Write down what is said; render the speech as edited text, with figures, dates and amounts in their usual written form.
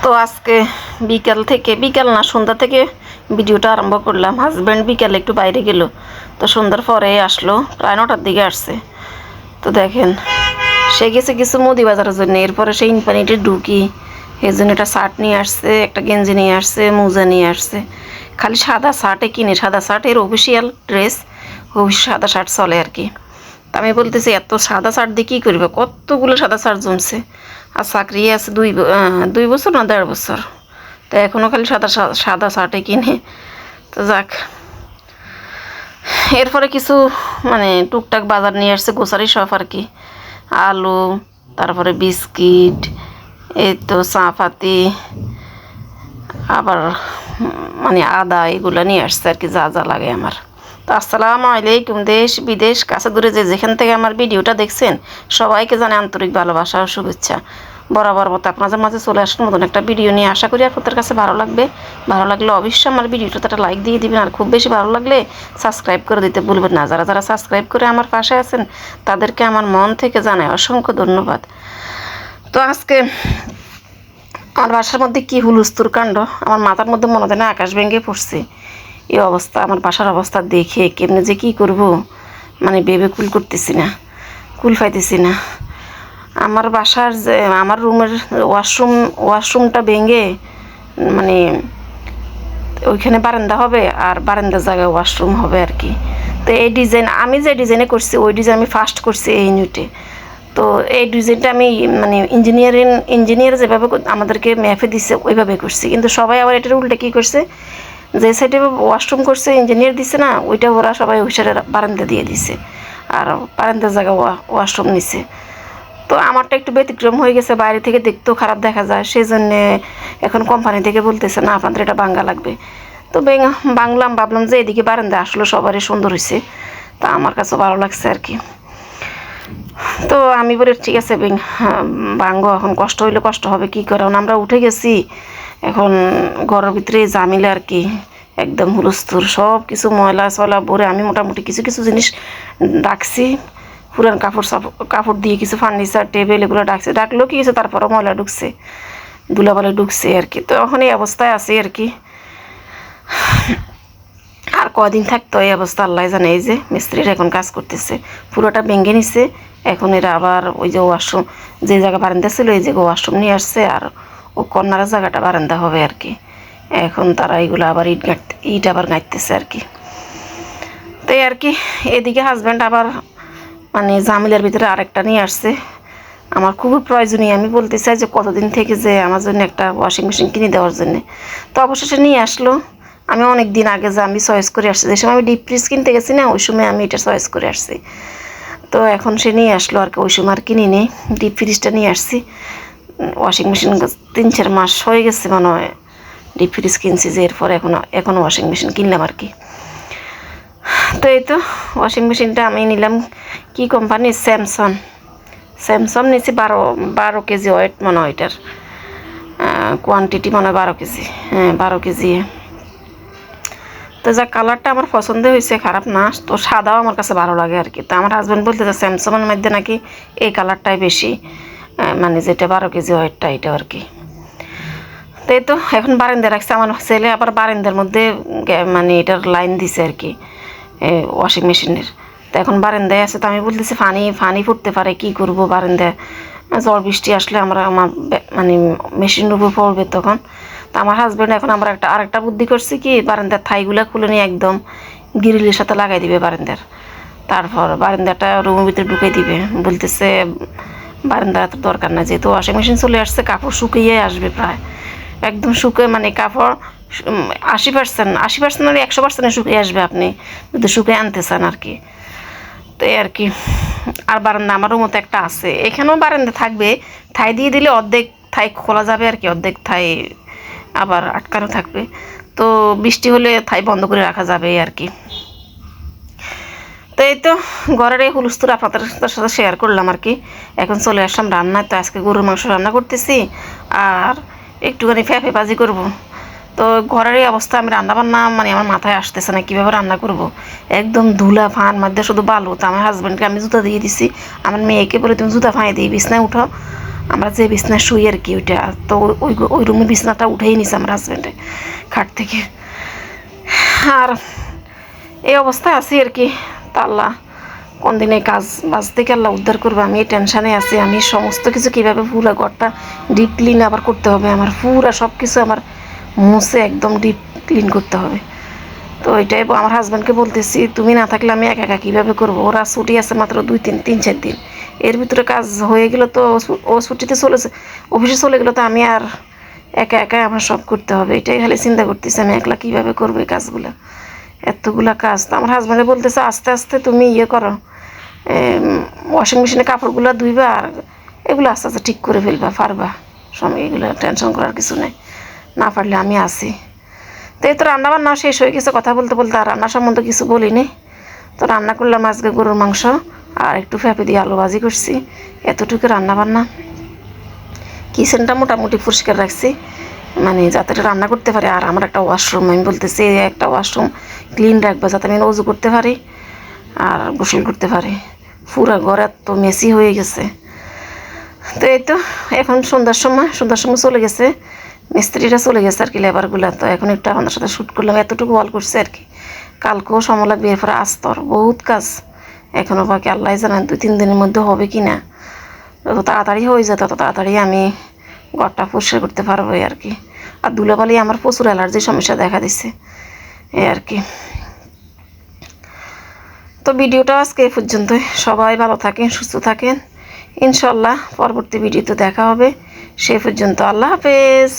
তো আজকে বিকাল না সন্ধ্যা থেকে ভিডিওটা আরম্ভ করলাম। হাজব্যান্ড বিকালে একটু বাইরে গেল, তো সন্ধ্যার পরে আসলো, প্রায় 9টার দিকে আসছে। তো দেখেন, সে গেছে কিছু মুদি বাজারের জন্য, এরপরে সেই ইনফিনিটি ঢুকি এই জন্য একটা শার্ট নিয়ে আসছে, একটা গেঞ্জি নিয়ে আসছে, মোজা নিয়ে আসছে। খালি সাদা শার্টে কিনে, সাদা শার্ট এর অফিসিয়াল ড্রেস, সাদা শার্ট চলে আর কি। তা আমি বলতেছি এত সাদা শার্ট দিয়ে কী করবে, কতগুলো সাদা শার্ট জমছে। আর চাকরি আছে 2 বছর না 1.5 বছর, তো এখনও খালি সাদা শার্টে কিনে। তো যাক, এরপরে কিছু টুকটাক বাজার নিয়ে আসছে, গ্রোসারি শপ আর কি। আলু, তারপরে বিস্কিট, এই তো চাপাতি, আবার আদা, এগুলো নিয়ে আসছে আর কি, যা যা লাগে আমার। তো আসসালামু আলাইকুম, দেশ বিদেশ কাছে দূরে যেখান থেকে আমার ভিডিওটা দেখছেন, সবাইকে জানে আন্তরিক ভালোবাসা ও শুভেচ্ছা। বরাবর মতো আপনাদের মাঝে চলে আসার মতন একটা ভিডিও নিয়ে আশা করি আপনাদের কাছে ভালো লাগবে। ভালো লাগলে অবশ্যই আমার ভিডিওটাতে একটা লাইক দিয়ে দিবেন, আর খুব বেশি ভালো লাগলে সাবস্ক্রাইব করে দিতে ভুলবেন না। যারা যারা সাবস্ক্রাইব করে আমার পাশে আছেন তাদেরকে আমার মন থেকে জানাই অসংখ্য ধন্যবাদ। তো আজকে আমার বাসার মধ্যে কি হুলস্থুল কাণ্ড, আমার মাথার মধ্যে মনে হয় না আকাশ ভেঙে পড়ছে। এই অবস্থা, আমার বাসার অবস্থা দেখে কেমনে যে কী করব, ভেবে কুল করতেছি না, কুল পাইতেছি না। আমার বাসার যে আমার রুমের ওয়াশরুমটা ভেঙে ওইখানে বারান্দা হবে, আর বারান্দার জায়গায় ওয়াশরুম হবে আর কি। তো এই ডিজাইন আমি যে ডিজাইনে করছি, ওই ডিজাইন আমি ফার্স্ট করছি এই ইউনিটে। তো এই ডিজাইনটা আমি ইঞ্জিনিয়ার যেভাবে আমাদেরকে ম্যাপে দিচ্ছে ওইভাবে করছি, কিন্তু সবাই আবার এটার উল্টে কী করছে, যে সাইডে ওয়াশরুম করছে ইঞ্জিনিয়ার দিছে না, ওইটা ওরা সবাই ওই সাইডে বারান্দা দিয়ে দিছে, আর বারান্দার জায়গায় ওয়াশরুম নিছে। তো আমারটা একটু ব্যতিক্রম হয়ে গেছে, বাইরে থেকে দেখতেও খারাপ দেখা যায়, সেই জন্যে এখন কোম্পানি থেকে বলতেছে না আপনাদের এটা ভাঙা লাগবে। তো ভাঙলাম, ভাবলাম যে এদিকে বারান্দা আসলে সবারই সুন্দর হয়েছে, তা আমার কাছেও ভালো লাগছে আর কি। তো আমি বলি ঠিক আছে ভাঙো, এখন কষ্ট হইলে কষ্ট হবে, কী করে, আমরা উঠে গেছি, এখন ঘরের ভিতরে জামিলে আর কি, একদম হুলস্থুল, সব কিছু ময়লা সয়লা ভরে। আমি মোটামুটি কিছু কিছু জিনিস ডাকছি, পুরান কাপড় দিয়ে কিছু ফার্নিচার টেবিল এগুলো ডাকলেও কি কিছু, তারপরও ময়লা ঢুকছে, ধুলাবালি ঢুকছে আর কি। তো এখন এই অবস্থায় আছি আর কি। আর কদিন থাকতো এই অবস্থা আল্লাহ জানে। এই যে মিস্ত্রিরা এখন কাজ করতেছে, পুরোটা ভেঙে নিছে। এখন এরা আবার ওই যে ওয়াশরুম, যে জায়গা বারান্দা ছিল এই জায়গায় ওয়াশরুম নিয়ে আসছে, আর ও কর্নারের জায়গাটা বারান্দা হবে আর কি। এখন তারা এইগুলো আবার ইট আবার গাঁথতেছে আর কি। তো আর কি, এদিকে হাজব্যান্ড আবার জামিলার ভিতরে আরেকটা নিয়ে আসছে, আমার খুবই প্রয়োজনীয়। আমি বলতে চাই যে কতদিন থেকে যে আমার জন্য একটা ওয়াশিং মেশিন কিনে দেওয়ার জন্য। তো অবশেষে নিয়ে আসলো। আমি অনেক দিন আগে যে আমি চয়েস করে আসছি, যে সময় আমি ডিপ ফ্রিজ কিনতে গেছি না, ওই সময় আমি এটা চয়েস করে আসছি। তো এখন সে নিয়ে আসলো আর কি, ওই সময় আর কিনি নেই, ডিপ ফ্রিজটা নিয়ে আসছি। ওয়াশিং মেশিন 3-4 মাস হয়ে গেছে মনে হয় ডিপ ফ্রিজ কিনছি, যে এরপর এখন ওয়াশিং মেশিন কিনলাম আর কি। তো এই তো ওয়াশিং মেশিনটা আমি নিলাম কি কোম্পানি, স্যামসং নিয়েছি। 12 কেজি ওয়েট মনে হয়, এটার কোয়ান্টিটি মনে হয় 12 কেজি, হ্যাঁ 12 কেজি। তো যা কালারটা আমার পছন্দ হয়েছে, খারাপ না। তো সাদাও আমার কাছে ভালো লাগে আর কি। তো আমার হাজব্যান্ড বলতে যে স্যামসংয়ের মধ্যে নাকি এই কালারটাই বেশি, যেটা 12 কেজি ওয়েটটা এটা আর কি। তো এই তো এখন বারান্দায় রাখছে, আমার ছেলে আবার বারান্দার মধ্যে এটার লাইন দিছে আর কি, ওয়াশিং মেশিনের। তো এখন বারান্দায় আছে। তো আমি বলতেছি ফানি ফুটতে পারে, কি করব, বারান্দায় ঝড় বৃষ্টি আসলে আমার মেশিনের উপর পড়বে তখন। তো আমার হাজব্যান্ড এখন আমরা আরেকটা বুদ্ধি করছি কি, বারান্দার থাইগুলো খুলে নিয়ে একদম গ্রিলের সাথে লাগাই দিবে বারান্দার, তারপর বারান্দাটা রুমের ভিতরে ঢুকে দিবে। বলতেছে বারান্দা এত দরকার না, যেহেতু ওয়াশিং মেশিন চলে আসছে, কাপড় শুকিয়ে আসবে প্রায় একদম শুকিয়ে, কাপড় 80% 100% শুকিয়ে আসবে আপনি যদি শুকিয়ে আনতে চান আর কি। তো এই আর কি। আর বারান্দা আমারও মতো একটা আছে, এখানেও বারান্দা থাকবে, থাই দিয়ে দিলে অর্ধেক থাই খোলা যাবে আর কি, অর্ধেক থাই আবার আটকানো থাকবে। তো বৃষ্টি হলে থাই বন্ধ করে রাখা যাবে আর কি। তো এই তো ঘরের এই হুলস্থুল আপনাদের সাথে শেয়ার করলাম আর কি। এখন চলে আসলাম রান্নায়। তো আজকে গরুর মাংস রান্না করতেছি, আর একটুখানি ফ্যাফে ভাজি করবো। তো ঘরের এই অবস্থা, আমি রান্নাবান্না আমার মাথায় আসতেছে না কীভাবে রান্না করব। একদম ধুলা ফান মধ্যে শুধু বালু। তো আমার হাজব্যান্ডকে আমি জুতা দিয়ে দিছি, আমার মেয়েকে বলে তুমি জুতা ফাঁয়ে দিয়ে বিছনায় উঠো, আমরা যে বিছনা শুই আর কি ওইটা, তো ওই ওই রুমের বিছনাটা উঠেই নিছে আমার হাজব্যান্ডে খাট থেকে। আর এই অবস্থায় আছি আর কি। তা আল্লাহ কোন দিনে কাজ বাজ থেকে আল্লাহ উদ্ধার করবে, আমি এই টেনশানে আছি। আমি সমস্ত কিছু কীভাবে পুরো ঘরটা ডিপ ক্লিন আবার করতে হবে, আমার পুরা সব কিছু আমার মুছে একদম ডিপ ক্লিন করতে হবে। তো ওইটাই আমার হাজব্যান্ডকে বলতেছি, তুমি না থাকলে আমি একা একা কীভাবে করবো, ওরা ছুটি আছে মাত্র 3-4 দিন, এর ভিতরে কাজ হয়ে গেলো তো ও ছুটিতে চলেছে, অফিসে চলে গেলো, তো আমি আর একা একা আমার সব করতে হবে। এটাই খালি চিন্তা করতেছি আমি একলা কীভাবে করবো এই কাজগুলো, এতগুলা কাজ। তো আমার হাজব্যান্ডে বলতেছে আস্তে আস্তে তুমি ইয়ে করো, ওয়াশিং মেশিনে কাপড়গুলো ধুইবা আর এগুলো আস্তে আস্তে ঠিক করে ফেলবা, পারবা, সময় এগুলো টেনশন করার কিছু নেই, না পারলে আমি আসি। তো এই তো রান্নাবান্না শেষ হয়ে গেছে, কথা বলতে বলতে আর রান্না সম্বন্ধে কিছু বলিনি। তো রান্না করলাম আজকে গরুর মাংস আর একটু ফ্যাপি দিয়ে আলু ভাজি করছি, এতটুকু রান্নাবান্না। কিচেনটা মোটামুটি পরিষ্কার রাখছি, মানে যাতে রান্না করতে পারি। আর আমার একটা ওয়াশরুম, আমি বলতেছি একটা ওয়াশরুম ক্লিন রাখবো যাতে আমি অজু করতে পারি আর গোসল করতে পারি। পুরা ঘর এত মেসি হয়ে গেছে। তো এই তো এখন সন্ধ্যার সময় চলে গেছে, মিস্ত্রিরা চলে গেছে আর কি, লেবারগুলো। তো এখন একটু আপনাদের সাথে শ্যুট করলাম, এতটুকু ওয়াল করছে আর কি। কালকেও সময় লাগবে, এরপরে আস্তর বহুত কাজ এখনও বাকি, আল্লাহ জানেন 2-3 দিনের মধ্যে হবে কি না। যত তাড়াতাড়ি হয়ে যায় তত তাড়াতাড়ি আমি ঘরটা পরিষ্কার করতে পারবো আর কি। আর ধুলাবালি আমার প্রচুর অ্যালার্জির সমস্যা দেখা দিচ্ছে এই আর কি। তো ভিডিওটা আজকে এই পর্যন্তই। সবাই ভালো থাকেন, সুস্থ থাকেন, ইনশাল্লাহ পরবর্তী ভিডিওতে দেখা হবে। সে পর্যন্ত আল্লাহ হাফেজ।